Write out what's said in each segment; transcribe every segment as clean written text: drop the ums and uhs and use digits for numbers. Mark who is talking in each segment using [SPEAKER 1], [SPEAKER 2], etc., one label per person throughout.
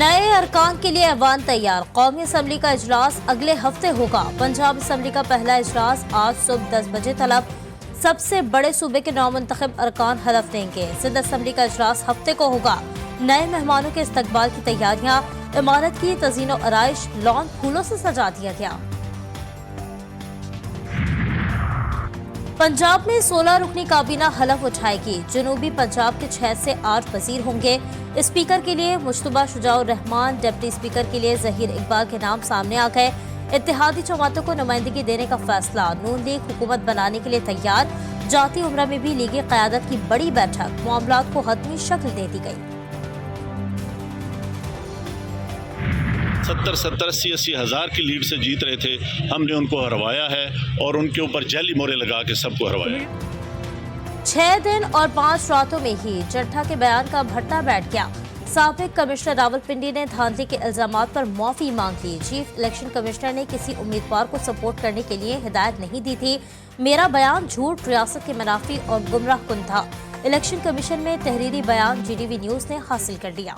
[SPEAKER 1] नए अरकान के लिए ऐवान तैयार। कौमी असम्बली का इजलास अगले हफ्ते होगा। पंजाब असम्बली का पहला इजलास आज सुबह 10 बजे तलब सबसे बड़े सूबे के 9 मुंतखब अरकान हलफ देंगे। सिंध असम्बली का इजलास हफ्ते को होगा। नए मेहमानों के इस्तकबाल की तैयारियां, इमारत की तज़ीनो आराइश, लॉन फूलों से सजा दिया गया। पंजाब में 16 रुकनी काबीना हलफ उठाएगी। जनूबी पंजाब के 6 से 8 वजीर होंगे। स्पीकर के लिए मुश्तबा शुजाउर रहमान, डिप्टी स्पीकर के लिए जहीर इकबाल के नाम सामने आ गए। इत्तेहादी जमातों को नुमाइंदगी देने का फैसला। नून लीग हुकूमत बनाने के लिए तैयार। जाती उम्रा में भी लीगी क़यादत की बड़ी बैठक। मामलात को हतमी शक्ल दे दी गई।
[SPEAKER 2] 70-80 हज़ार की लीड से जीत रहे थे। हमने उनको हरवाया है और उनके ऊपर जाली मोहरे लगा के सबको हरवाया।
[SPEAKER 1] 6 दिन और 5 रातों में ही जट्टा के बयान का भट्टा बैठ गया। साबिक कमिश्नर रावलपिंडी ने धांधली के इल्जामात पर माफी मांग ली। चीफ इलेक्शन कमिश्नर ने किसी उम्मीदवार को सपोर्ट करने के लिए हिदायत नहीं दी थी। मेरा बयान झूठ, रियासत के मुनाफी और गुमराह कुन था। इलेक्शन कमीशन में तहरीरी बयान GDV न्यूज ने हासिल कर लिया।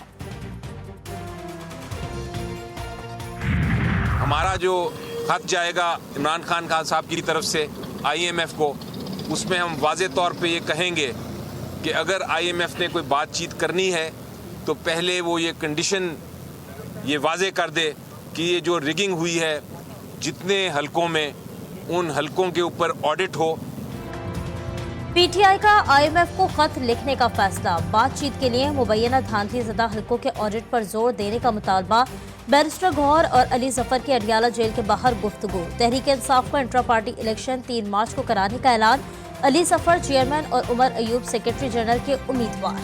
[SPEAKER 3] हमारा जो खत जाएगा इमरान खान साहब की तरफ से IMF को, उसमें हम वाज़े तौर पे ये कहेंगे कि अगर IMF ने कोई बातचीत करनी है तो पहले वो ये कंडीशन ये वाज़े कर दे कि ये जो रिगिंग हुई है जितने हलकों में, उन हलकों के ऊपर ऑडिट हो।
[SPEAKER 1] PTI का IMF को खत लिखने का फैसला। बातचीत के लिए मुबैना धांधली ज़दा हलकों के ऑडिट पर जोर देने का मुतालबा। बैरिस्टर गौहर और अली जफर की अडियाला जेल के बाहर गुफ्तगू। तहरीक इंसाफ को इंट्रा पार्टी इलेक्शन 3 मार्च को कराने का ऐलान। अली जफर चेयरमैन और उमर अयूब सेक्रेटरी जनरल के उम्मीदवार।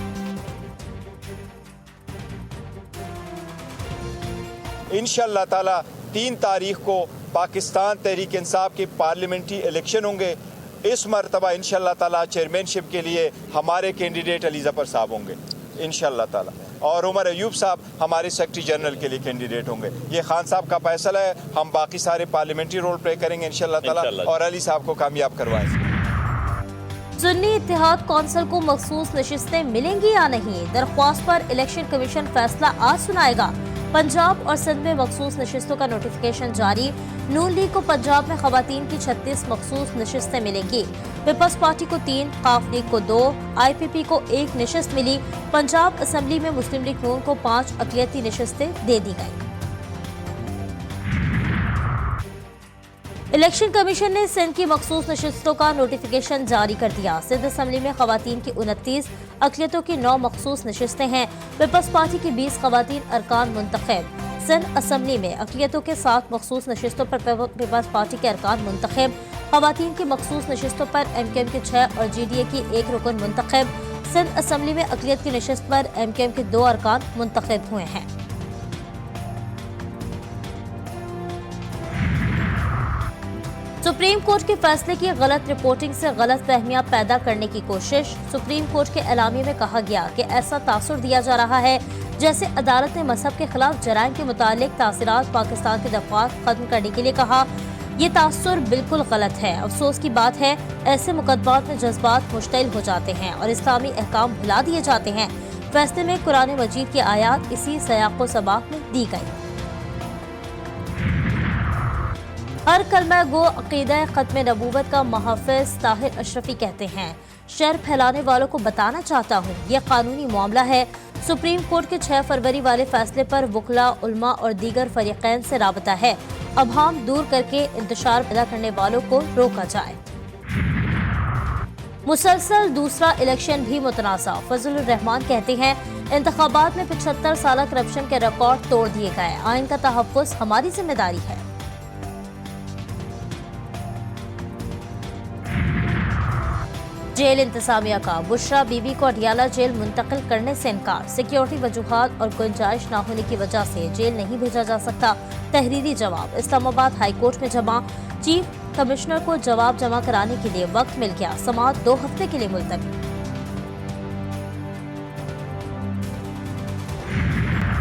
[SPEAKER 4] इंशाअल्लाह ताला 3 तारीख को पाकिस्तान तहरीक इंसाफ के पार्लियामेंट्री इलेक्शन होंगे। इस मरतबा इंशाअल्लाह ताला चेयरमैनशिप के लिए हमारे कैंडिडेट अली जफर साहब होंगे इंशाअल्लाह ताला, और उमर अयूब साहब हमारे सेक्रेटरी जनरल के लिए कैंडिडेट होंगे। ये खान साहब का फैसला है। हम बाकी सारे पार्लियामेंट्री रोल प्ले करेंगे इंशाअल्लाह ताला और अली साहब को कामयाब करवाएंगे।
[SPEAKER 1] सुन्नी इत्तेहाद कौंसिल को मखसूस नशिस्तें मिलेंगी या नहीं, दरख्वास्त पर इलेक्शन कमीशन फैसला आज सुनाएगा। पंजाब और सिंध में मखसूस नशिस्तों का नोटिफिकेशन जारी। नून लीग को पंजाब में खवातीन की 36 मखसूस नशिस्तें मिलेंगी। पीपल्स पार्टी को 3, काफ लीग को 2, IPP को 1 नशिस्त मिली। पंजाब असम्बली में मुस्लिम लीग नून को 5 अक़लियती नशिस्तें दे दी गई। इलेक्शन कमीशन ने सिंध की मखसूस नशिस्तों का नोटिफिकेशन जारी कर दिया। सिंध असम्बली में खवातीन की 29, अक़लियतों की 9 मखसूस नशिस्तें हैं। पीपल्स पार्टी की 20 खवातीन अरकान मुंतखब। सिंध असम्बली में अक़लियतों के 7 मखसूस नशिस्तों पर पीपल्स पार्टी के अरकान मुंतखब। खवातीन की मखसूस नशिस्तों पर MKM के 6 और GDA की 1 रुकन मुंतखब। सिंध असम्बली में अक़लियत की नशिस्त पर MKM के 2 अरकान मुंतखब हुए हैं। सुप्रीम कोर्ट के फैसले की गलत रिपोर्टिंग से गलत फहमियां पैदा करने की कोशिश। सुप्रीम कोर्ट के एलामिये में कहा गया कि ऐसा तासुर दिया जा रहा है जैसे अदालत ने मजहब के खिलाफ जराइम के मुतालिक तासीरात पाकिस्तान के दफात खत्म करने के लिए कहा। ये तासुर बिल्कुल गलत है। अफसोस की बात है, ऐसे मुकदमात में जज्बात मुश्तइल हो जाते हैं और इस्लामी अहकाम भुला दिए जाते हैं। फैसले में कुरान मजीद की आयात इसी सयाक़ो सबाक़ में दी गई। हर कलमा गो अक़ीदा ख़त्म नबूवत का मुहाफ़िज़ ताहिर अशरफी कहते हैं, शर फैलाने वालों को बताना चाहता हूँ, यह कानूनी मामला है। सुप्रीम कोर्ट के 6 फरवरी वाले फैसले पर वकला, उलमा और दीगर फरीक़ैन से राबता है। अब हम दूर करके इंतशार पैदा करने वालों को रोका जाए। मुसलसल दूसरा इलेक्शन भी मुतनाज़ा। फजलुर रहमान कहते हैं, इंतखाबात में 75 साल करप्शन के रिकॉर्ड तोड़ दिए गए। आइन का तहफ़्फ़ुज़ हमारी जिम्मेदारी है। जेल इंतजामिया का बुशरा बीबी को अडियाला जेल मुंतकिल करने से इनकार। सिक्योरिटी वजूहात और गुंजाइश न होने की वजह से जेल नहीं भेजा जा सकता। तहरीरी जवाब इस्लामाबाद हाई कोर्ट में जमा। चीफ कमिश्नर को जवाब जमा कराने के लिए वक्त मिल गया। समाअत 2 हफ्ते के लिए मुलतवी।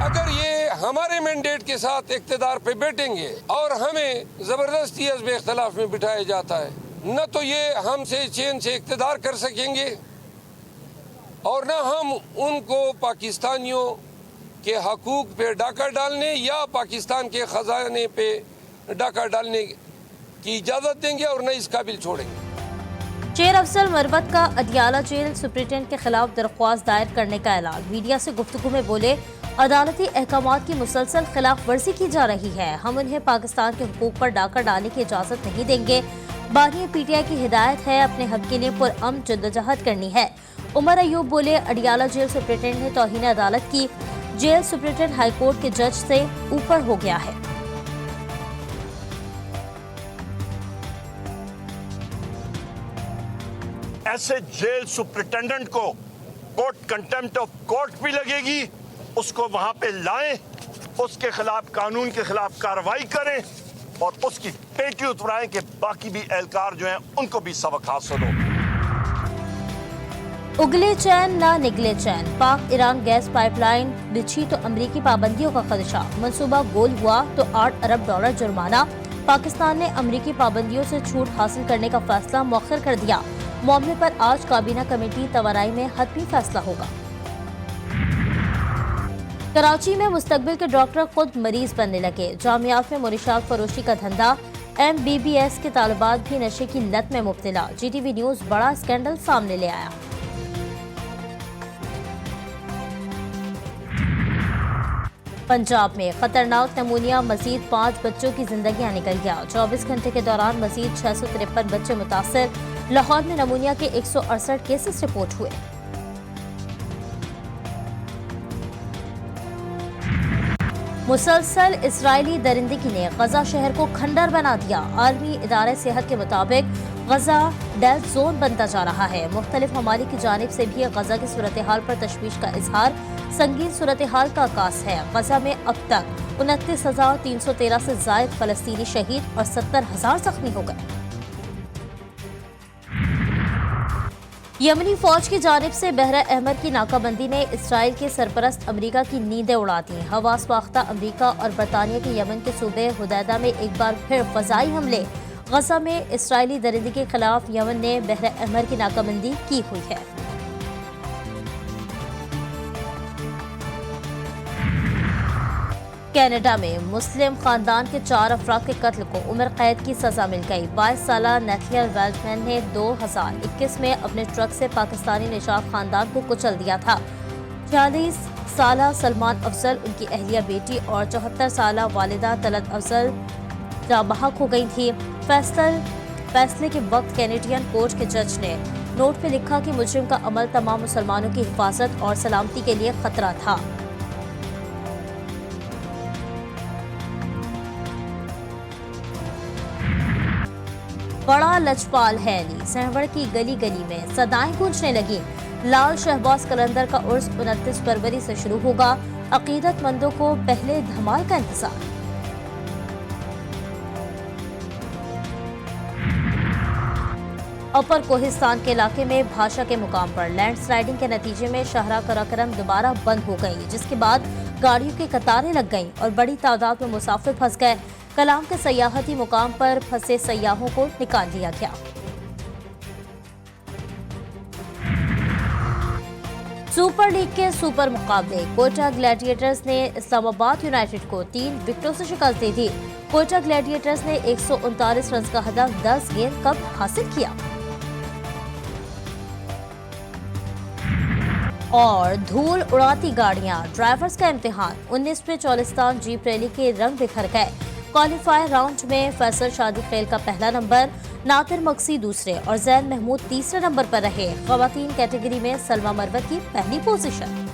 [SPEAKER 5] अगर ये हमारे मैंडेट के साथ इक़्तिदार पे बैठेंगे और हमें जबरदस्ती अज़्म इख्तिलाफ में बिठाया जाता है, न तो ये हमसे चैन से इक़्तिदार कर सकेंगे और न हम उनको पाकिस्तानियों के हकूक पे डाका डालने या पाकिस्तान के खजाने पे डाका डालने की इजाज़त देंगे और न इस काबिल छोड़ेंगे।
[SPEAKER 1] शेर अफजल मरवत का अडियाला जेल सुप्रिंटेंडेंट के खिलाफ दरख्वास्त दायर करने का ऐलान। मीडिया से गुफ्तगू में बोले, अदालती अहकामात की मुसलसल खिलाफ वर्जी की जा रही है। हम उन्हें पाकिस्तान के हुकूक पर डाका डालने की इजाज़त नहीं देंगे। बानी PTI की हिदायत है, अपने हक के लिए पुरअमन जद्दोजहद करनी है। उमर अयूब बोले, अडियाला जेल सुप्रिंटेंडेंट ने तौहीन अदालत की। जेल सुप्रिंटेंडेंट हाईकोर्ट के जज से ऊपर हो गया है।
[SPEAKER 6] ऐसे जेल सुप्रिंटेंडेंट को कोर्ट कंटेम्प्ट ऑफ कोर्ट भी लगेगी, उसको वहां पे लाएं, उसके खिलाफ कानून के खिलाफ कार्रवाई करें और उसकी पेटी उतराएं कि बाकी भी एहलकार जो हैं उनको भी सबक हासिल हो।
[SPEAKER 1] उगले चैन ना निगले चैन, पाक ईरान गैस पाइपलाइन बिछी तो अमरीकी पाबंदियों का खदशा। मंसूबा गोल हुआ तो $8 अरब जुर्माना। पाकिस्तान ने अमरीकी पाबंदियों से छूट हासिल करने का फैसला मौखर कर दिया। मामले पर आज काबीना कमेटी तवानाई में हतमी फैसला होगा। कराची में मुस्तकबिल के डॉक्टर खुद मरीज बनने लगे। जामियात में मुनशियात फरोशी का धंधा। MBBS के तालिबात भी नशे की लत में मुब्तला। GTV न्यूज बड़ा स्कैंडल सामने ले आया। पंजाब में खतरनाक नमूनिया, मजीद 5 बच्चों की जिंदगियां निकल गया। 24 घंटे के दौरान मजीद 653 बच्चे मुतासर। लाहौर में नमूनिया के 168 केसेस रिपोर्ट हुए। मुसलसल इसराइली दरिंदगी ने गजा शहर को खंडर बना दिया। आलमी इदारे सेहत के मुताबिक गजा डेथ जोन बनता जा रहा है। मुख्तलिफ ममालिक की जानिब से भी गजा की सूरत हाल पर तशवीश का इजहार। संगीन सूरत हाल का आगाज है। गजा में अब तक 29,313 से जायद फलस्तीनी शहीद और 70,000 जख्मी हो गए। यमनी फौज की जानिब से बहरा अहमर की नाकाबंदी ने इसराइल के सरपरस्त अमरीका की नींदें उड़ा दी। हवास बाख्ता अमरीका और बरतानिया के यमन के सूबे हुदैदा में एक बार फिर फजाई हमले। गजा में इसराइली दरिंदगी के खिलाफ यमन ने बहरा अहमर की नाकाबंदी की हुई है। कनाडा में मुस्लिम खानदान के 4 अफराद के कत्ल को उम्र कैद की सजा मिल गई। 22 साला नेथलियल वेल्टमैन ने 2021 में अपने ट्रक से पाकिस्तानी निशाद खानदान को कुचल दिया था। 40 साला सलमान अफजल, उनकी अहलिया बेटी और 74 साला वालिदा तलत अफजल जाबहक हो गई थी। फैसले के वक्त कैनेडियन कोर्ट के जज ने नोट पे लिखा कि मुजरिम का अमल तमाम मुसलमानों की हिफाजत और सलामती के लिए खतरा था। बड़ा लचपाल है अली, सहवड़ की गली गली में सदाएं गूंजने लगी। लाल शहबाज कलंदर का उर्स 29 फरवरी से शुरू होगा। अकीदतमंदों को पहले धमाल का इंतजार। अपर कोहिस्तान के इलाके में भाषा के मुकाम पर लैंडस्लाइडिंग के नतीजे में शाहराह कराक्रम दोबारा बंद हो गई, जिसके बाद गाड़ियों की कतारें लग गईं और बड़ी तादाद में मुसाफिर फंस गए। कलाम के सयाहती मुकाम पर फंसे सयाहों को निकाल लिया गया। सुपर लीग के सुपर मुकाबले, कोयटा ग्लैडिएटर्स ने इस्लामाबाद यूनाइटेड को 3 विकेटों से शिकस्त दी थी। कोयटा ग्लैडिएटर्स ने 139 रन का हदफ 10 गेंद कब हासिल किया। और धूल उड़ाती गाड़ियां, ड्राइवर्स का इम्तिहान। 19वें चौलिस्तान जीप रैली के रंग बिखर गए। क्वालिफायर राउंड में फैसल शादी खेल का पहला नंबर, नातिर मक्सी दूसरे और जैन महमूद तीसरे नंबर पर रहे। ख़वातीन कैटेगरी में सलमा मरवत की पहली पोजीशन।